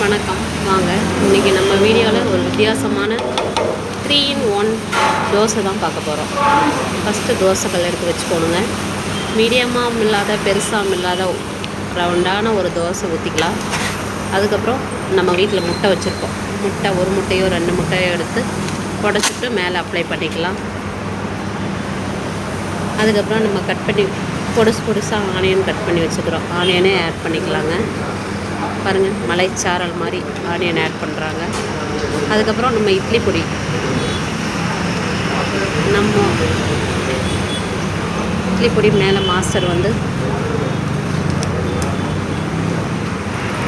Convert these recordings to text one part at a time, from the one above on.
வணக்கம். வாங்க இன்றைக்கி நம்ம வீடியோவில் ஒரு வித்தியாசமான 3-in-1 தோசை தான் பார்க்க போகிறோம். ஃபஸ்ட்டு தோசைக்கல் எடுத்து வச்சுக்கோணுங்க. மீடியமாகவும் இல்லாத பெருசாகவும் இல்லாத ரவுண்டான ஒரு தோசை ஊற்றிக்கலாம். அதுக்கப்புறம் நம்ம வீட்டில் முட்டை வச்சுருக்கோம். ஒரு முட்டையோ 2 முட்டையோ எடுத்து உடச்சிட்டு மேலே அப்ளை பண்ணிக்கலாம். அதுக்கப்புறம் நம்ம கட் பண்ணி பொடுசாக ஆனியன் கட் பண்ணி வச்சுக்கிறோம். ஆனியனே ஆட் பண்ணிக்கலாங்க. பாருங்கள், மலைச்சாரல் மாதிரி ஆனியன் ஆட் பண்ணுறாங்க. அதுக்கப்புறம் நம்ம இட்லி பொடி, மேலே மாஸ்டர்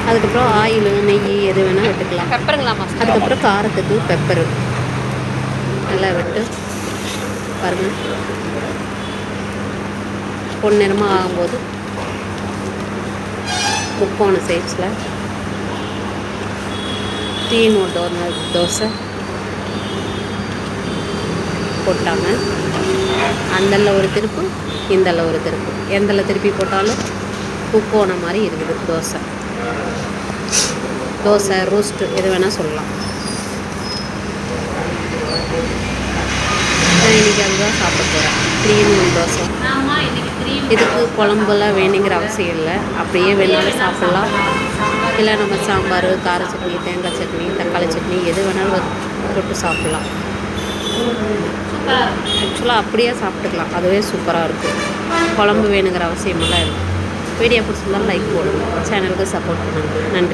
அதுக்கப்புறம் ஆயில் நெய் எது வேணால் விட்டுக்கலாம். பெப்பருங்களா மாஸ்டர்? அதுக்கப்புறம் காரத்துக்கு பெப்பரு நல்லா விட்டு பாருங்கள், பொன்னிறமாக ஆகும்போது முக்கோண சைஸில் 3-in-1 தோசை போட்டாங்க. அந்தல ஒரு திருப்பு, இந்தல ஒரு திருப்பு. எந்தல திருப்பி போட்டாலும் முக்கோண மாதிரி இருக்குது தோசை ரோஸ்ட்டு எது வேணால் சொல்லலாம். நான் இன்றைக்கி அதுதான் சாப்பிட போகிறேன், 3-in-1 தோசை. இதுக்கு குழம்புலாம் வேணுங்கிற அவசியம் இல்லை, அப்படியே வேணாலும் சாப்பிட்லாம். இல்லை நம்ம சாம்பார், கார சட்னி, தேங்காய் சட்னி, தக்காளி சட்னி எது வேணாலும் தொட்டு சாப்பிட்லாம். ஆக்சுவலாக அப்படியே சாப்பிட்டுக்கலாம், அதுவே சூப்பராக இருக்கும். குழம்பு வேணுங்கிற அவசியமெல்லாம் இருக்கும். வீடியோ பிடிச்சிருந்தாலும் லைக் போடுங்க, சேனலுக்கு சப்போர்ட் பண்ணுங்கள். நன்றி.